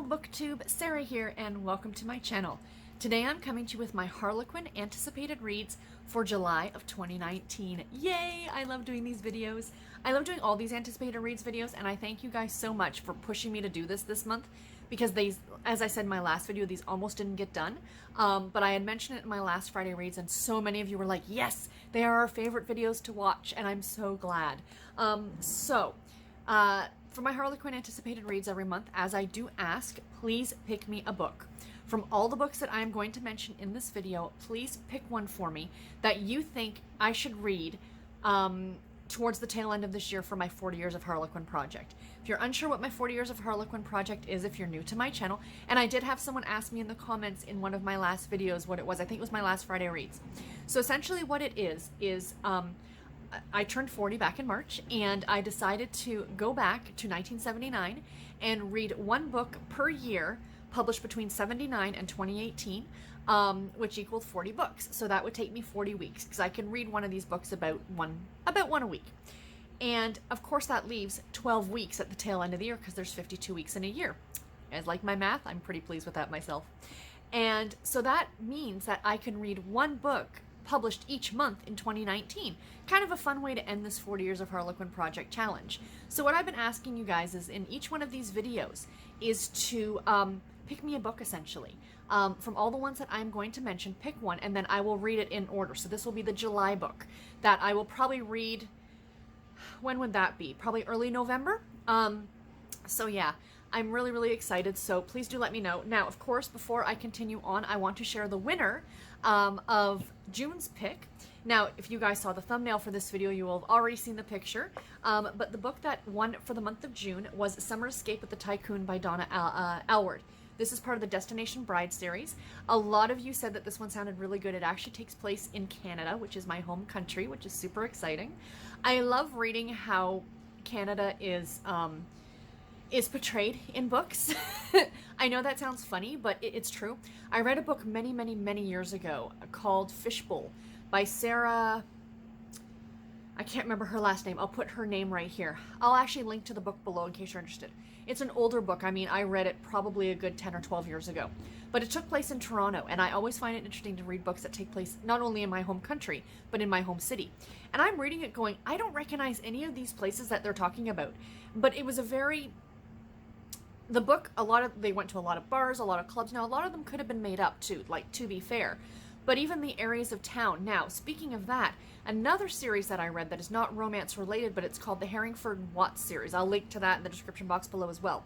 Booktube, Sarah here, and welcome to my channel. Today I'm coming to you with my Harlequin anticipated reads for July of 2019. Yay! I love doing these videos. I love doing all these anticipated reads videos, and I thank you guys so much for pushing me to do this month, because these, as I said in my last video, these almost didn't get done. But I had mentioned it in my last Friday reads, and so many of you were like, yes, they are our favorite videos to watch, and I'm so glad. For my Harlequin anticipated reads every month, as I do ask, please pick me a book. From all the books that I am going to mention in this video, please pick one for me that you think I should read towards the tail end of this year for my 40 Years of Harlequin project. If you're unsure what my 40 Years of Harlequin project is, if you're new to my channel, and I did have someone ask me in the comments in one of my last videos what it was. I think it was my last Friday reads. So essentially what it is I turned 40 back in March, and I decided to go back to 1979 and read one book per year published between 79 and 2018, which equaled 40 books. So that would take me 40 weeks, because I can read one of these books about one a week. And of course that leaves 12 weeks at the tail end of the year, because there's 52 weeks in a year. As like my math, I'm pretty pleased with that myself. And so that means that I can read one book published each month in 2019. Kind of a fun way to end this 40 Years of Harlequin project challenge. So what I've been asking you guys is, in each one of these videos, is to pick me a book, essentially. From all the ones that I'm going to mention, pick one, and then I will read it in order. So this will be the July book that I will probably read. When would that be? Probably early November. So yeah, I'm really excited, so please do let me know. Now, of course, before I continue on, I want to share the winner of June's pick. Now, if you guys saw the thumbnail for this video, you will have already seen the picture, but the book that won for the month of June was Summer Escape with the Tycoon by Donna Alward. This is part of the Destination Bride series. A lot of you said that this one sounded really good. It actually takes place in Canada, which is my home country, which is super exciting. I love reading how Canada is portrayed in books. I know that sounds funny, but it's true. I read a book many years ago called Fishbowl by Sarah. I can't remember her last name. I'll put her name right here. I'll actually link to the book below in case you're interested. It's an older book. I mean, I read it probably a good 10 or 12 years ago. But it took place in Toronto, and I always find it interesting to read books that take place not only in my home country, but in my home city. And I'm reading it going, I don't recognize any of these places that they're talking about. But it was the book, they went to a lot of bars, a lot of clubs. Now, a lot of them could have been made up too, like, to be fair. But even the areas of town. Now, speaking of that, another series that I read that is not romance related, but it's called the Herringford Watts series. I'll link to that in the description box below as well.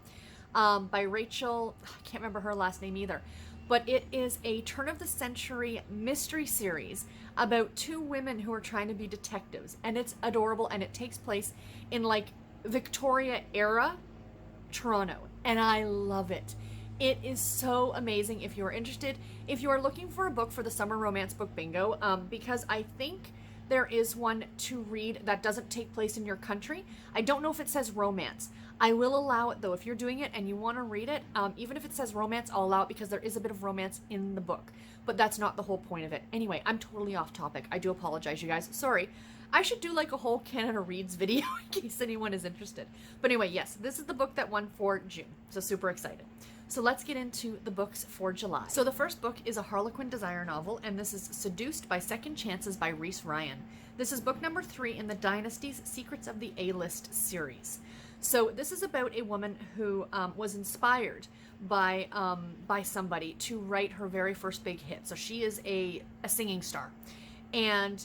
By Rachel, I can't remember her last name either. But it is a turn-of-the-century mystery series about two women who are trying to be detectives. And it's adorable, and it takes place in, like, Victoria-era Toronto. And I love it. It is so amazing. If you're interested, if you are looking for a book for the summer romance book bingo, because I think there is one to read that doesn't take place in your country. I don't know if it says romance. I will allow it though. If you're doing it and you want to read it, even if it says romance, I'll allow it, because there is a bit of romance in the book. But that's not the whole point of it. Anyway, I'm totally off topic. I do apologize, you guys. Sorry. I should do like a whole Canada Reads video in case anyone is interested. But anyway, yes, this is the book that won for June. So super excited. So let's get into the books for July. So the first book is a Harlequin desire novel, and this is Seduced by Second Chances by Reese Ryan. This is book number 3 in the Dynasty's Secrets of the A-List series. So this is about a woman who was inspired by somebody to write her very first big hit. So she is a singing star. And,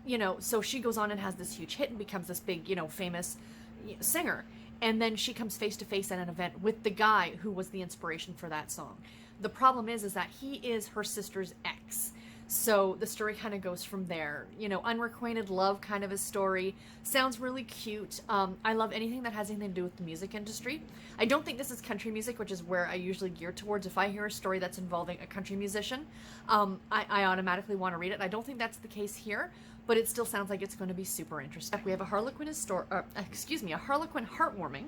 you know, so she goes on and has this huge hit and becomes this big, you know, famous singer. And then she comes face to face at an event with the guy who was the inspiration for that song. The problem is that he is her sister's ex. So the story kind of goes from there. You know, unrequited love kind of a story. Sounds really cute. I love anything that has anything to do with the music industry. I don't think this is country music, which is where I usually gear towards. If I hear a story that's involving a country musician, I automatically want to read it. I don't think that's the case here, but it still sounds like it's going to be super interesting. We have a Harlequin a Harlequin heartwarming,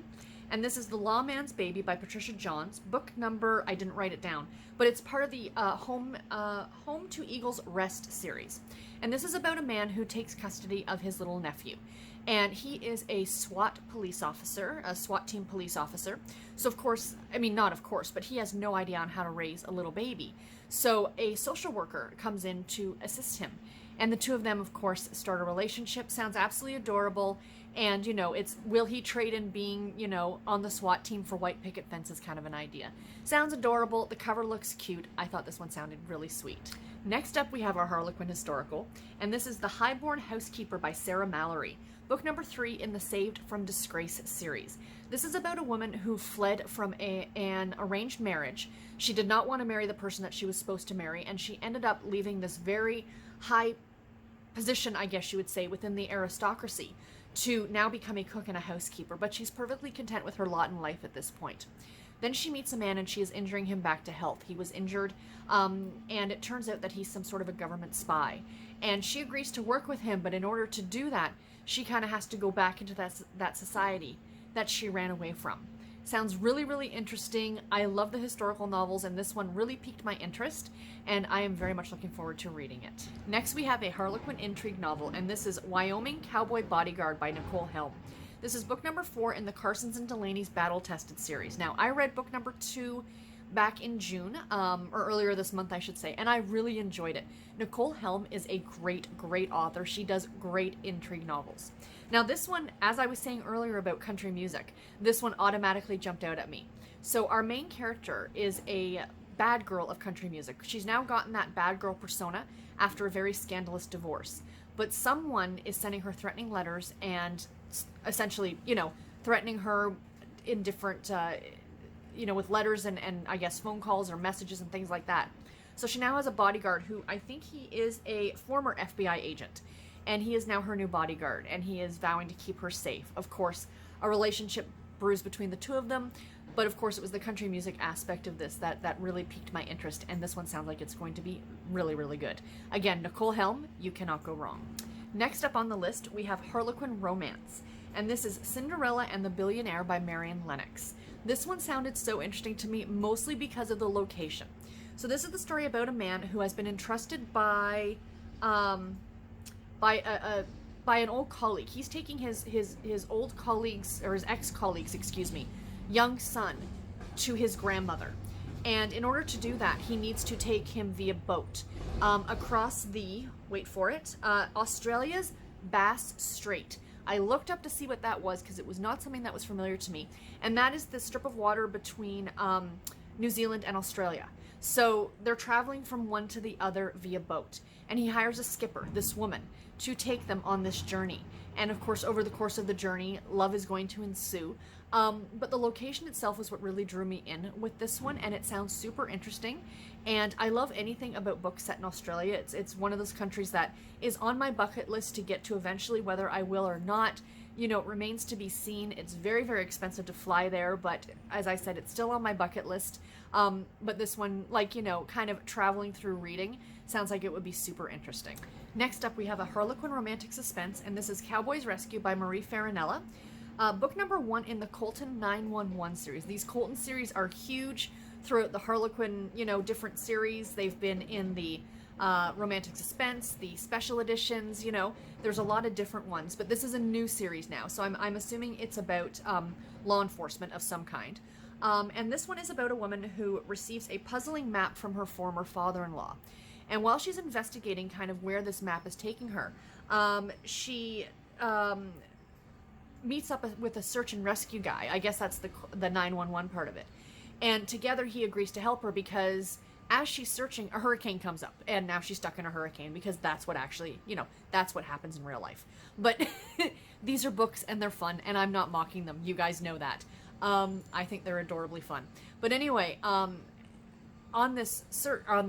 And this is The Lawman's Baby by Patricia Johns. Book number, I didn't write it down, but it's part of the Home to Eagle's Rest series. And this is about a man who takes custody of his little nephew. And he is a SWAT police officer, a SWAT team police officer. So of course, I mean, not of course, but he has no idea on how to raise a little baby. So a social worker comes in to assist him. And the two of them, of course, start a relationship. Sounds absolutely adorable. And, you know, it's, will he trade in being, you know, on the SWAT team for white picket fences kind of an idea. Sounds adorable. The cover looks cute. I thought this one sounded really sweet. Next up, we have our Harlequin historical. And this is The Highborn Housekeeper by Sarah Mallory. Book number 3 in the Saved from Disgrace series. This is about a woman who fled from an arranged marriage. She did not want to marry the person that she was supposed to marry, and she ended up leaving this very high position, I guess you would say, within the aristocracy to now become a cook and a housekeeper, but she's perfectly content with her lot in life at this point. Then she meets a man and she is injuring him back to health. He was injured, and it turns out that he's some sort of a government spy. And she agrees to work with him, but in order to do that, she kind of has to go back into that society that she ran away from. Sounds really, really interesting. I love the historical novels, and this one really piqued my interest, and I am very much looking forward to reading it. Next, we have a Harlequin intrigue novel, and this is Wyoming, Cowboy, Bodyguard by Nicole Helm. This is book number 4 in the Carsons and Delaney's Battle-Tested series. Now, I read book number 2 back in June, or earlier this month, I should say, and I really enjoyed it. Nicole Helm is a great, great author. She does great intrigue novels. Now, this one, as I was saying earlier about country music, this one automatically jumped out at me. So our main character is a bad girl of country music. She's now gotten that bad girl persona after a very scandalous divorce. But someone is sending her threatening letters and essentially, you know, threatening her in different, you know, with letters and I guess phone calls or messages and things like that. So she now has a bodyguard who I think he is a former FBI agent. And he is now her new bodyguard, and he is vowing to keep her safe. Of course, a relationship brews between the two of them, but of course it was the country music aspect of this that really piqued my interest, and this one sounds like it's going to be really, really good. Again, Nicole Helm, you cannot go wrong. Next up on the list, we have Harlequin Romance, and this is Cinderella and the Billionaire by Marion Lennox. This one sounded so interesting to me, mostly because of the location. So this is the story about a man who has been entrusted by an old colleague. He's taking his old colleagues, or his ex-colleagues, excuse me, young son to his grandmother. And in order to do that, he needs to take him via boat across the, wait for it, Australia's Bass Strait. I looked up to see what that was because it was not something that was familiar to me. And that is the strip of water between New Zealand and Australia. So they're traveling from one to the other via boat. And he hires a skipper, this woman, to take them on this journey. And of course, over the course of the journey, love is going to ensue. But the location itself was what really drew me in with this one, and it sounds super interesting. And I love anything about books set in Australia. It's one of those countries that is on my bucket list to get to eventually, whether I will or not. You know, it remains to be seen. It's very, very expensive to fly there, but as I said, it's still on my bucket list. But this one, like, you know, kind of traveling through reading, sounds like it would be super interesting. Next up, we have a Harlequin romantic suspense, and this is Cowboy's Rescue by Marie Farinella. Book number 1 in the Colton 911 series. These Colton series are huge throughout the Harlequin, you know, different series. They've been in the romantic suspense, the special editions, you know, there's a lot of different ones, but this is a new series now, so I'm assuming it's about law enforcement of some kind. And this one is about a woman who receives a puzzling map from her former father-in-law. And while she's investigating kind of where this map is taking her, she meets up with a search and rescue guy. I guess that's the 911 part of it. And together he agrees to help her because as she's searching, a hurricane comes up, and now she's stuck in a hurricane because that's what actually, you know, that's what happens in real life. But these are books and they're fun, and I'm not mocking them. You guys know that. I think they're adorably fun. But anyway, on this search on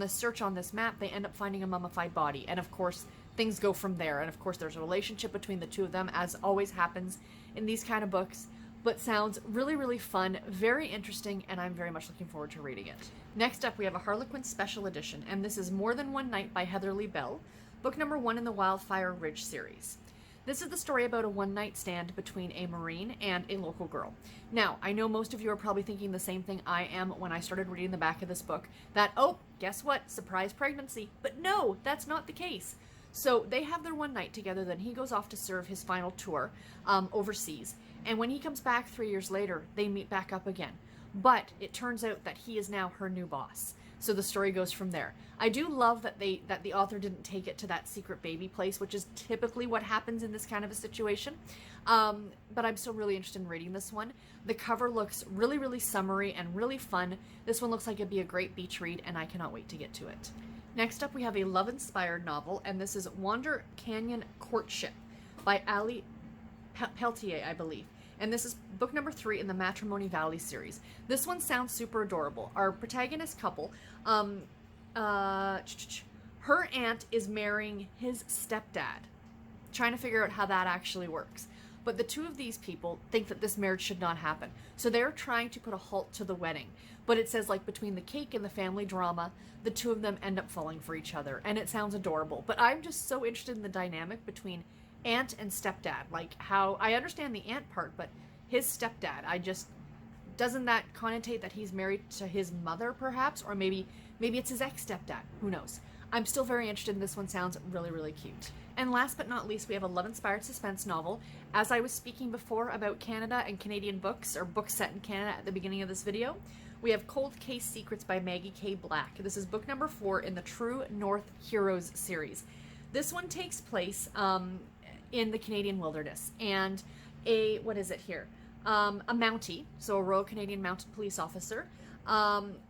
this map, they end up finding a mummified body, and of course things go from there. And of course there's a relationship between the two of them, as always happens in these kind of books. But sounds really, really fun, very interesting, and I'm very much looking forward to reading it. Next up, we have a Harlequin Special Edition, and this is More Than One Night by Heather Lee Bell, book number 1 in the Wildfire Ridge series. This is the story about a one-night stand between a Marine and a local girl. Now, I know most of you are probably thinking the same thing I am when I started reading the back of this book, that, oh, guess what, surprise pregnancy. But no, that's not the case. So they have their one night together, then he goes off to serve his final tour overseas. And when he comes back 3 years later, they meet back up again. But it turns out that he is now her new boss. So the story goes from there. I do love that the author didn't take it to that secret baby place, which is typically what happens in this kind of a situation. But I'm still really interested in reading this one. The cover looks really, really summery and really fun. This one looks like it'd be a great beach read, and I cannot wait to get to it. Next up, we have a love-inspired novel, and this is Wander Canyon Courtship by Ali Peltier, I believe. And this is book number 3 in the Matrimony Valley series. This one sounds super adorable. Our protagonist couple, her aunt is marrying his stepdad, trying to figure out how that actually works. But the two of these people think that this marriage should not happen. So they're trying to put a halt to the wedding. But it says, like, between the cake and the family drama, the two of them end up falling for each other. And it sounds adorable. But I'm just so interested in the dynamic between aunt and stepdad. Like, how I understand the aunt part, but his stepdad, doesn't that connotate that he's married to his mother, perhaps? Or maybe it's his ex-stepdad. Who knows? I'm still very interested in this one. Sounds really, really cute. And last but not least, we have a love-inspired suspense novel. As I was speaking before about Canada and Canadian books, or books set in Canada at the beginning of this video, we have Cold Case Secrets by Maggie K. Black. This is book number 4 in the True North Heroes series. This one takes place in the Canadian wilderness, and a Mountie, so a Royal Canadian Mounted Police officer,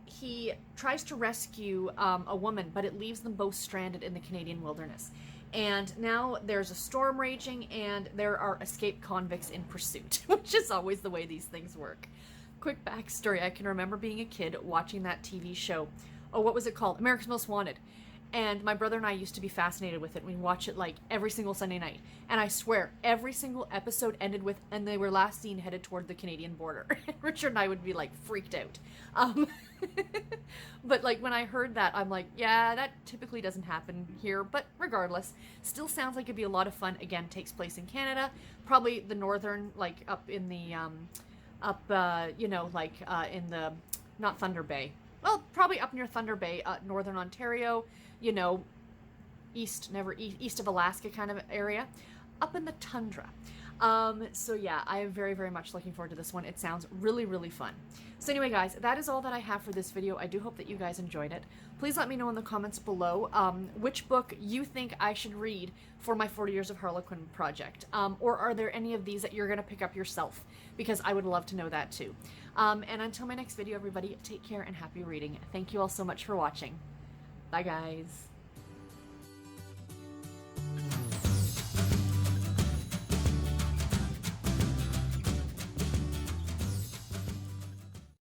he tries to rescue a woman, but it leaves them both stranded in the Canadian wilderness. And now there's a storm raging, and there are escaped convicts in pursuit, which is always the way these things work. Quick backstory, I can remember being a kid watching that TV show. Oh, what was it called? America's Most Wanted. And my brother and I used to be fascinated with it. We watch it like every single Sunday night. And I swear, every single episode ended with, and they were last seen headed toward the Canadian border. Richard and I would be like freaked out. But like when I heard that, I'm like, yeah, that typically doesn't happen here. But regardless, still sounds like it'd be a lot of fun. Again, takes place in Canada. Probably the northern, like up in the, in the, not Thunder Bay. Well, probably up near Thunder Bay, northern Ontario, east of Alaska kind of area, up in the tundra. So yeah, I am very, very much looking forward to this one. It sounds really, really fun. So anyway, guys, that is all that I have for this video. I do hope that you guys enjoyed it. Please let me know in the comments below which book you think I should read for my 40 Years of Harlequin project. Or are there any of these that you're going to pick up yourself? Because I would love to know that too. And until my next video, everybody, take care and happy reading. Thank you all so much for watching. Bye, guys.